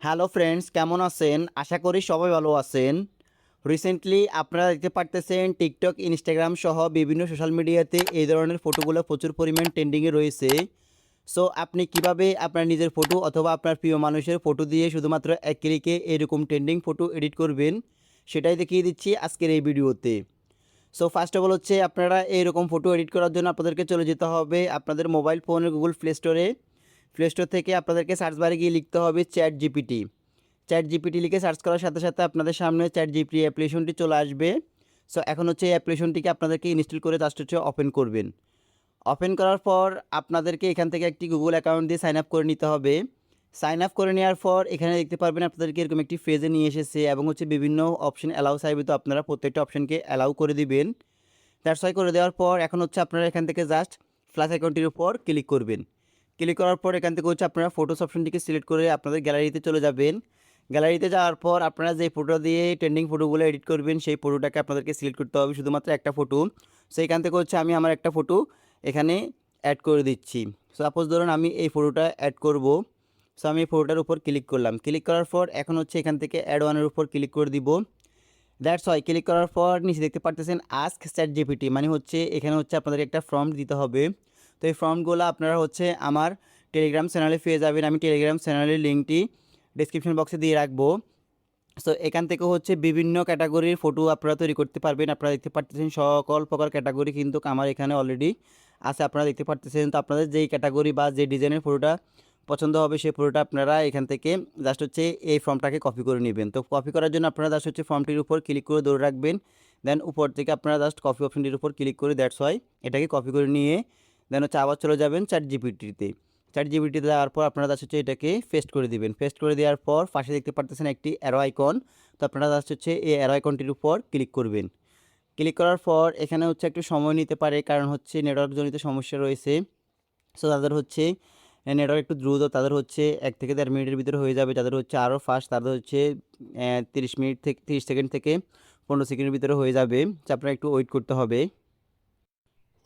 Hello friends, কেমন আছেন? আশা করি সবাই ভালো আছেন। রিসেন্টলি আপনারা দেখতে পারতেছেন টিকটক, ইনস্টাগ্রাম সহ বিভিন্ন সোশ্যাল মিডিয়াতে এই ধরনের ফটোগুলো প্রচুর পরিমাণ ট্রেন্ডিংয়ে রয়েছে। সো আপনি কিভাবে আপনার নিজের ফটো অথবা আপনার প্রিয় মানুষের ফটো দিয়ে শুধুমাত্র এক ক্লিকে এরকম ট্রেন্ডিং ফটো এডিট করবেন, সেটাই দেখিয়ে দিচ্ছি আজকের এই ভিডিওতে। সো ফার্স্ট অফ অল হচ্ছে আপনারা এইরকম ফটো এডিট করার জন্য আপনাদেরকে চলে যেতে হবে আপনাদের মোবাইল ফোনের গুগল প্লে স্টোরে। প্লে স্টোর থেকে আপনাদেরকে সার্চ বারে গিয়ে লিখতে হবে চ্যাট জিপিটি। চ্যাট জিপিটি লিখে সার্চ করার সাথে সাথে আপনাদের সামনে চ্যাট জিপিটি অ্যাপ্লিকেশনটি চলে আসবে। সো এখন হচ্ছে এই অ্যাপ্লিকেশনটিকে আপনাদেরকে ইনস্টল করে জাস্ট হচ্ছে ওপেন করবেন। ওপেন করার পর আপনাদেরকে এখান থেকে একটি গুগল অ্যাকাউন্ট দিয়ে সাইন আপ করে নিতে হবে। সাইন আপ করে নেওয়ার পর এখানে দেখতে পারবেন আপনাদেরকে এরকম একটি ফেজে নিয়ে এসেছে এবং হচ্ছে বিভিন্ন অপশন অ্যালাউ চাইবে, তো আপনারা প্রত্যেকটা অপশনকে অ্যালাউ করে দিবেন। দ্যাটস ওয়াই করে দেওয়ার পর এখন হচ্ছে আপনারা এখান থেকে জাস্ট প্লাস অ্যাকাউন্টটির উপর ক্লিক করবেন। ক্লিক করার পর এখান থেকে হচ্ছে আপনারা ফটোস অপশনটিকে সিলেক্ট করে আপনাদের গ্যালারিতে চলে যাবেন। গ্যালারিতে যাওয়ার পর আপনারা যে ফটো দিয়ে ট্রেন্ডিং ফটোগুলো এডিট করবেন সেই ফটোটাকে আপনাদেরকে সিলেক্ট করতে হবে, শুধুমাত্র একটা ফটো। সো এখান থেকে হচ্ছে আমি আমার একটা ফটো এখানে অ্যাড করে দিচ্ছি। সাপোজ ধরুন আমি এই ফটোটা অ্যাড করব। সো আমি এই ফটোটার উপর ক্লিক করলাম। ক্লিক করার পর এখন হচ্ছে এখান থেকে অ্যাড ওয়ানের উপর ক্লিক করে দিব। দ্যাটস ওয়াই ক্লিক করার পর নিচে দেখতে পারতেছেন আস্ক চ্যাট জিপিটি, মানে হচ্ছে এখানে হচ্ছে আপনাদের একটা ফর্ম দিতে হবে। তো এই ফর্মগুলো আপনারা হচ্ছে আমার টেলিগ্রাম চ্যানেলে পেয়ে যাবেন। আমি টেলিগ্রাম চ্যানেলের লিঙ্কটি ডিসক্রিপশন বক্সে দিয়ে রাখবো। সো এখান থেকে হচ্ছে বিভিন্ন ক্যাটাগরির ফটো আপনারা তৈরি করতে পারবেন। আপনারা দেখতে পারতেছেন সকল প্রকার ক্যাটাগরি কিন্তু আমার এখানে অলরেডি আছে, আপনারা দেখতে পারতেছেন। তো আপনাদের যেই ক্যাটাগরি বা যে ডিজাইনের ফটোটা পছন্দ হবে সেই ফটোটা আপনারা এখান থেকে জাস্ট হচ্ছে এই ফর্মটাকে কপি করে নেবেন। তো কপি করার জন্য আপনারা জাস্ট হচ্ছে ফর্মটির উপর ক্লিক করে ধরে রাখবেন। দেন উপর থেকে আপনারা জাস্ট কপি অপশনটির উপর ক্লিক করে দ্যাটস ওয়াই এটাকে কপি করে নিয়ে দেন হচ্ছে আবার চলে যাবেন চ্যাট জিপিটিতে। চ্যাট জিপিটিতে যাওয়ার পর আপনারা জাস্ট হচ্ছে এটাকে পেস্ট করে দিবেন। পেস্ট করে দেওয়ার পর পাশে দেখতে পারতেছেন একটি অ্যারো আইকন। তো আপনারা জাস্ট হচ্ছে এই অ্যারো আইকনটির উপর ক্লিক করবেন। ক্লিক করার পর এখানে হচ্ছে একটু সময় নিতে পারে, কারণ হচ্ছে নেটওয়ার্কজনিত সমস্যা রয়েছে। সো তাদের হচ্ছে নেটওয়ার্ক একটু দ্রুত, তাদের হচ্ছে 1 থেকে 1.5 মিনিটের ভিতরে হয়ে যাবে। যাদের হচ্ছে আরও ফাস্ট তাদের হচ্ছে 30 মিনিট থেকে 30 সেকেন্ড থেকে 15 সেকেন্ডের ভিতরে হয়ে যাবে। তো আপনারা একটু ওয়েট করতে হবে।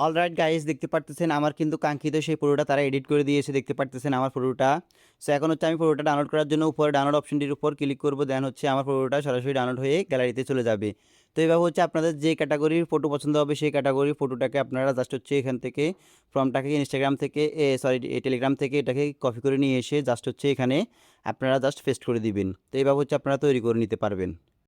অলরাইট গাইস, দেখতে পারতেছেন আমার কিন্তু কাঙ্ক্ষিত সেই ফটোটা তারা এডিট করে দিয়েছে, দেখতে পারতেছেন আমার ফটোটা। সো এখন হচ্ছে আমি ফটোটা ডাউনলোড করার জন্য উপরে ডাউনলোড অপশনটির উপর ক্লিক করব। দেন হচ্ছে আমার ফটোটা সরাসরি ডাউনলোড হয়ে গ্যালারিতে চলে যাবে। তো এইভাবে হচ্ছে আপনাদের যে ক্যাটাগরির ফটো পছন্দ হবে সেই ক্যাটাগরির ফটোটাকে আপনারা জাস্ট হচ্ছে এখান থেকে ফর্মটাকে ইনস্টাগ্রাম থেকে টেলিগ্রাম থেকে এটাকে কপি করে নিয়ে এসে জাস্ট হচ্ছে এখানে আপনারা জাস্ট পেস্ট করে দিবেন। তো এইভাবে হচ্ছে আপনারা তৈরি করে নিতে পারবেন।